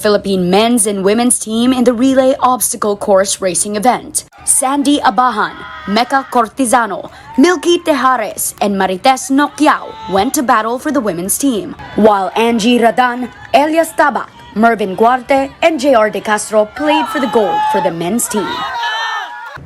Philippine men's and women's team in the relay obstacle course racing event. Sandy Abahan, Mecca Cortizano, Milky Tejares, and Marites Noquiao went to battle for the women's team, while Angie Radan, Elias Tabak, Mervin Guarte, and JR De Castro played for the gold for the men's team.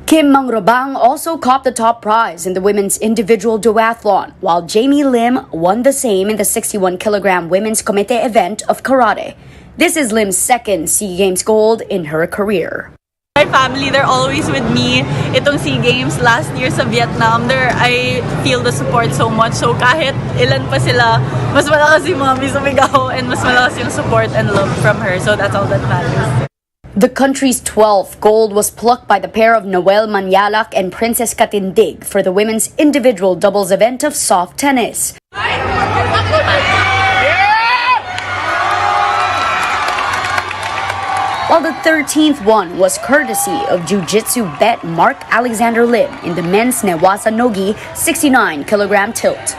Kim Mangrobang also caught the top prize in the women's individual duathlon, while Jamie Lim won the same in the 61-kilogram women's Komite event of karate. This is Lim's second SEA Games gold in her career. My family, they're always with me. Itong SEA Games last year sa Vietnam, I feel the support so much. So kahit ilan pa sila, mas malakas si Mommy sumigaw and mas malakas yung support and love from her. So that's all that matters. The country's 12th gold was plucked by the pair of Noel Manyalak and Princess Katindig for the women's individual doubles event of soft tennis. While the 13th one was courtesy of Jiu-Jitsu vet Mark Alexander Lim in the men's Newasa Nogi 69-kilogram tilt.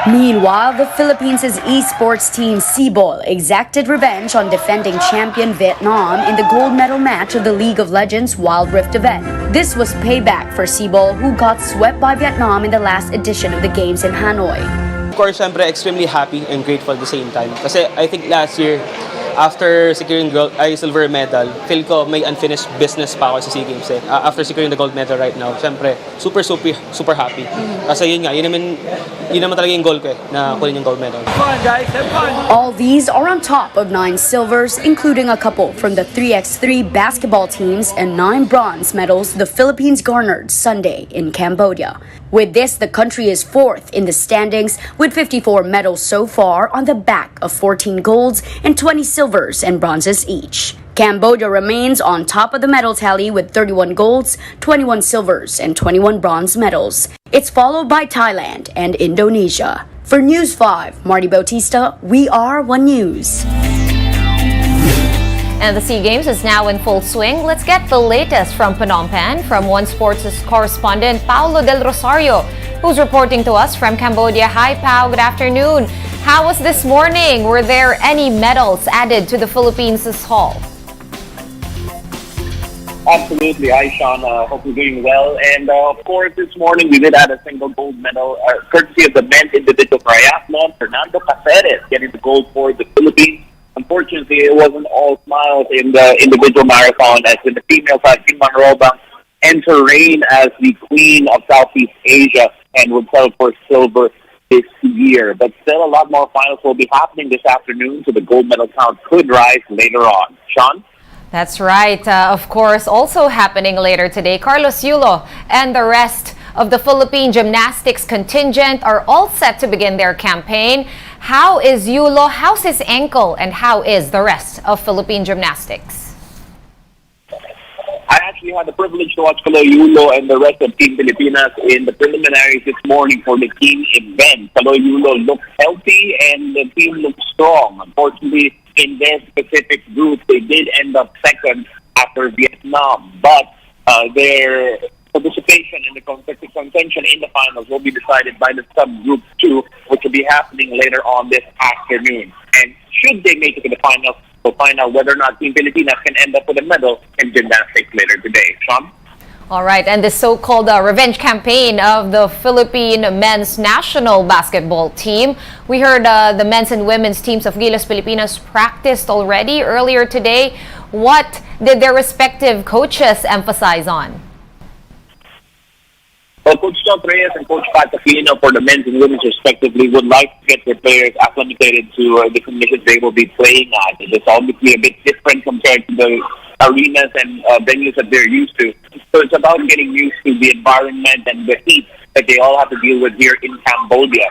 Meanwhile, the Philippines' esports team Cebol exacted revenge on defending champion Vietnam in the gold medal match of the League of Legends Wild Rift event. This was payback for Cebol, who got swept by Vietnam in the last edition of the games in Hanoi. Of course, I'm extremely happy and grateful at the same time. Kasi I think last year, after securing silver medal, feel ko may unfinished business pa ako sa SEA Games. After securing the gold medal right now, syempre, super happy. Kasi yun naman talaga yung goal ko na kunin yung gold medal. Come on, guys, have fun! All these are on top of 9 silvers, including a couple from the 3x3 basketball teams and 9 bronze medals the Philippines garnered Sunday in Cambodia. With this, the country is 4th in the standings with 54 medals so far on the back of 14 golds and 20 silvers and bronzes each. Cambodia remains on top of the medal tally with 31 golds, 21 silvers, and 21 bronze medals. It's followed by Thailand and Indonesia. For News 5, Marty Bautista, We Are One News. And the SEA Games is now in full swing. Let's get the latest from Phnom Penh from One Sports' correspondent Paulo Del Rosario, who's reporting to us from Cambodia. Hi, Pao. Good afternoon. How was this morning? Were there any medals added to the Philippines' haul? Absolutely. Hi, Sean. Hope you're doing well. And of course, this morning we did add a single gold medal, courtesy of the men's individual triathlon. Fernando Caceres getting the gold for the Philippines. Unfortunately, it wasn't all smiles in the individual marathon, as in the female side, Kim Mangrobang ends her reign as the queen of Southeast Asia and will settle for silver this year. But still, a lot more finals will be happening this afternoon, so the gold medal count could rise later on. Sean? That's right. Of course, also happening later today, Carlos Yulo and the rest of the Philippine gymnastics contingent are all set to begin their campaign. How is Yulo? How's his ankle? And how is the rest of Philippine gymnastics? I actually had the privilege to watch Kaloy Yulo and the rest of Team Pilipinas in the preliminaries this morning for the team event. Kaloy Yulo looked healthy and the team looked strong. Unfortunately, in their specific group, they did end up second after Vietnam, but their participation in the contention in the finals will be decided by the subgroup 2, which will be happening later on this afternoon. And should they make it to the finals, we'll find out whether or not Team Pilipinas can end up with a medal in gymnastics later today. Sean? All right, and the so-called revenge campaign of the Philippine men's national basketball team. We heard the men's and women's teams of Gilas Pilipinas practiced already earlier today. What did their respective coaches emphasize on? Well, Coach John Reyes and Coach Pat Aquino for the men's and women's respectively would like to get their players acclimated to the conditions they will be playing at. It is obviously a bit different compared to the arenas and venues that they're used to. So it's about getting used to the environment and the heat that they all have to deal with here in Cambodia.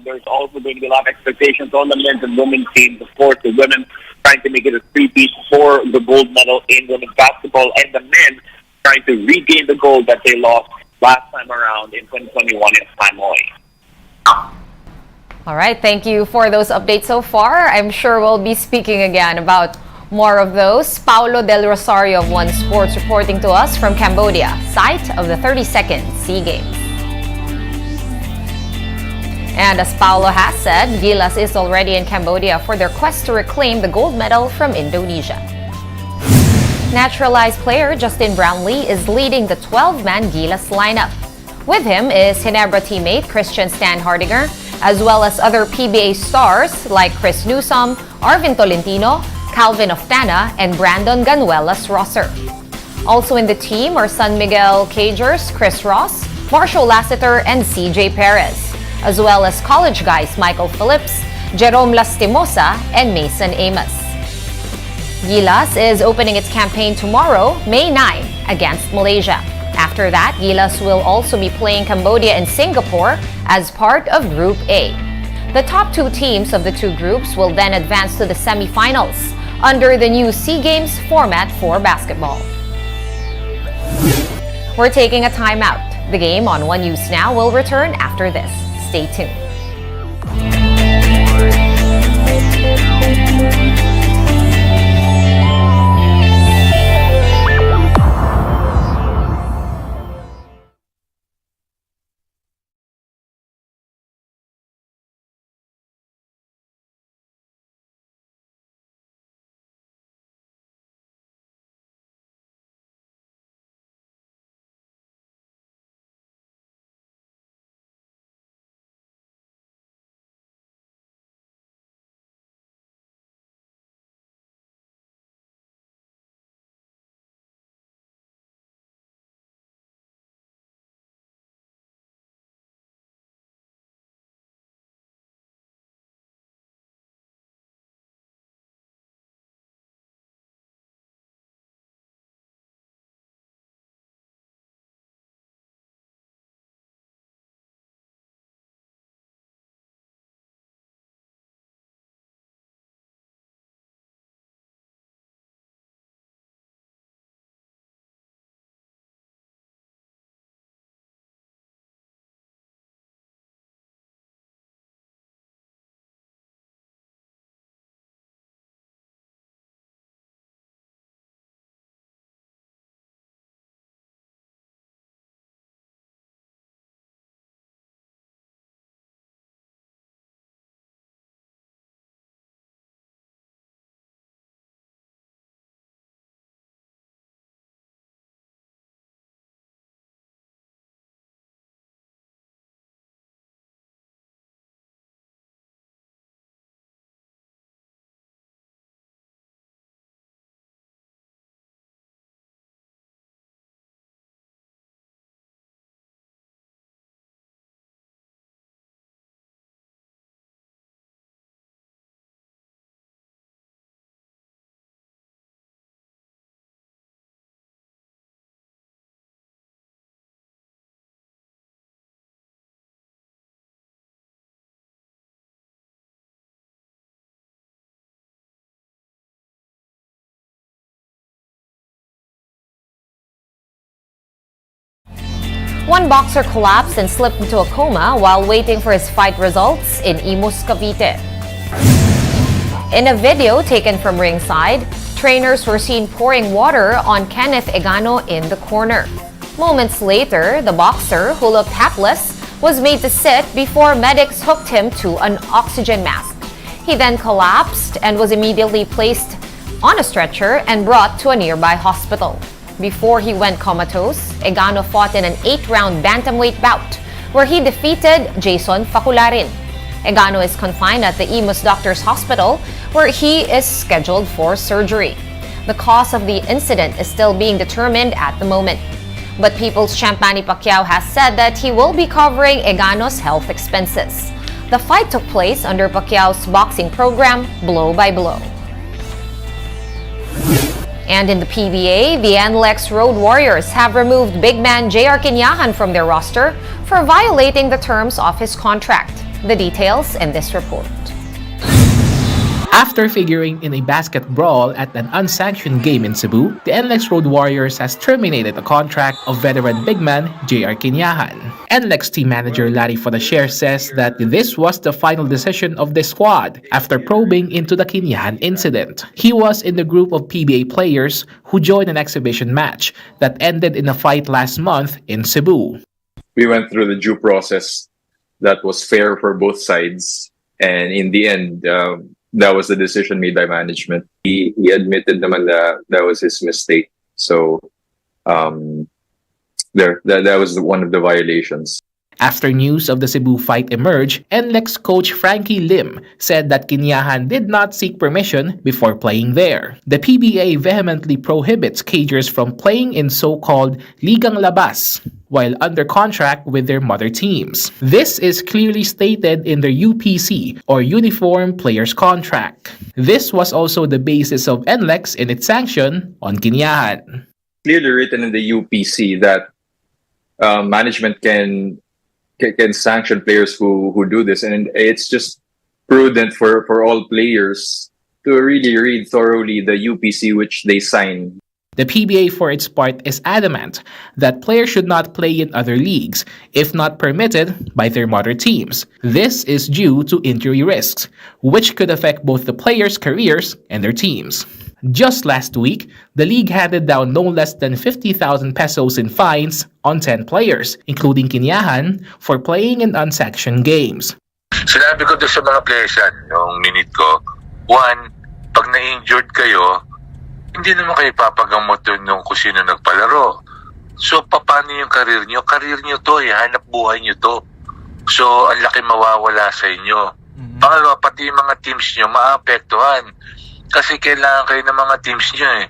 There's also going to be a lot of expectations on the men's and women's teams. Of course, the women trying to make it a three-piece for the gold medal in women's basketball, and the men trying to regain the gold that they lost last time around in 2021 in Hanoi. All right, thank you for those updates so far. I'm sure we'll be speaking again about more of those. Paulo Del Rosario of One Sports reporting to us from Cambodia, site of the 32nd SEA Games. And as Paolo has said, Gilas is already in Cambodia for their quest to reclaim the gold medal from Indonesia. Naturalized player Justin Brownlee is leading the 12-man Gilas lineup. With him is Ginebra teammate Christian Stan Hardinger, as well as other PBA stars like Chris Newsom, Arvin Tolentino, Calvin Oftana, and Brandon Ganuelas Rosser. Also in the team are San Miguel Cagers, Chris Ross, Marshall Lassiter, and CJ Perez, as well as college guys Michael Phillips, Jerome Lastimosa, and Mason Amos. Gilas is opening its campaign tomorrow, May 9, against Malaysia. After that, Gilas will also be playing Cambodia and Singapore as part of Group A. The top two teams of the two groups will then advance to the semifinals under the new SEA Games format for basketball. We're taking a timeout. The game on One News Now will return after this. Stay tuned. One boxer collapsed and slipped into a coma while waiting for his fight results in Imus, Cavite. In a video taken from ringside, trainers were seen pouring water on Kenneth Egano in the corner. Moments later, the boxer, who looked hapless, was made to sit before medics hooked him to an oxygen mask. He then collapsed and was immediately placed on a stretcher and brought to a nearby hospital. Before he went comatose, Egano fought in an 8-round bantamweight bout where he defeated Jason Facularin. Egano is confined at the Imus Doctors Hospital where he is scheduled for surgery. The cause of the incident is still being determined at the moment. But People's Champ Manny Pacquiao has said that he will be covering Egano's health expenses. The fight took place under Pacquiao's boxing program, Blow by Blow. And in the PBA, the NLEX Road Warriors have removed big man JR Quinyahan from their roster for violating the terms of his contract. The details in this report. After figuring in a basket brawl at an unsanctioned game in Cebu, the NLEX Road Warriors has terminated the contract of veteran big man JR Quinyahan. NLEX team manager Larry Fodasher says that this was the final decision of the squad after probing into the Quinyahan incident. He was in the group of PBA players who joined an exhibition match that ended in a fight last month in Cebu. We went through the due process that was fair for both sides. And in the end, that was the decision made by management. He admitted naman that was his mistake. So that was one of the violations. After news of the Cebu fight emerged, NLEX coach Frankie Lim said that Quinyahan did not seek permission before playing there. The PBA vehemently prohibits cagers from playing in so-called Ligang Labas while under contract with their mother teams. This is clearly stated in their UPC or Uniform Players Contract. This was also the basis of NLEX in its sanction on Quinyahan. Clearly written in the UPC that management can sanction players who do this, and it's just prudent for all players to really read thoroughly the UPC which they sign. The PBA, for its part, is adamant that players should not play in other leagues if not permitted by their mother teams. This is due to injury risks, which could affect both the players' careers and their teams. Just last week, the league handed down no less than 50,000 pesos in fines on 10 players, including Quinyahan, for playing in unsanctioned games. Sinabi ko doon sa mga players yan, yung minute ko, one, pag na-injured kayo, hindi naman kayo papagamot nung kung sino nagpalaro. So, paano yung career nyo? Career nyo to, hanap buhay nyo to. So, ang laki mawawala sa inyo. Pangalawa, pati yung mga teams nyo maapektuhan. Kasi kailangan kayo ng mga teams nyo eh.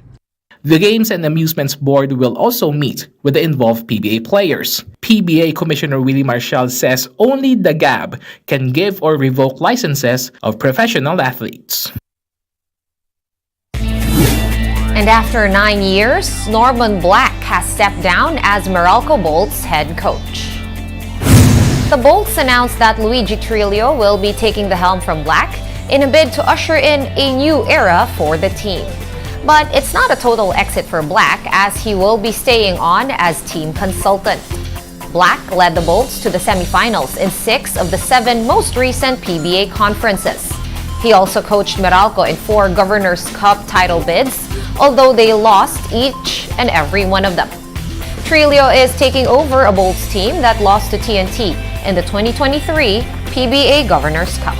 The Games and Amusements Board will also meet with the involved PBA players. PBA Commissioner Willie Marshall says only the GAB can give or revoke licenses of professional athletes. And after 9 years, Norman Black has stepped down as Meralco Bolts head coach. The Bolts announced that Luigi Trillo will be taking the helm from Black in a bid to usher in a new era for the team. But it's not a total exit for Black, as he will be staying on as team consultant. Black led the Bolts to the semifinals in 6 of the 7 most recent PBA conferences. He also coached Meralco in 4 Governor's Cup title bids, although they lost each and every one of them. Trillo is taking over a Bolts team that lost to TNT in the 2023 PBA Governor's Cup.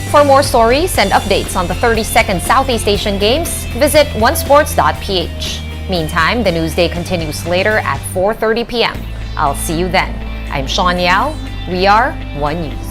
For more stories and updates on the 32nd Southeast Asian Games, visit onesports.ph. Meantime, the news day continues later at 4:30 p.m. I'll see you then. I'm Sean Yao. We are One News.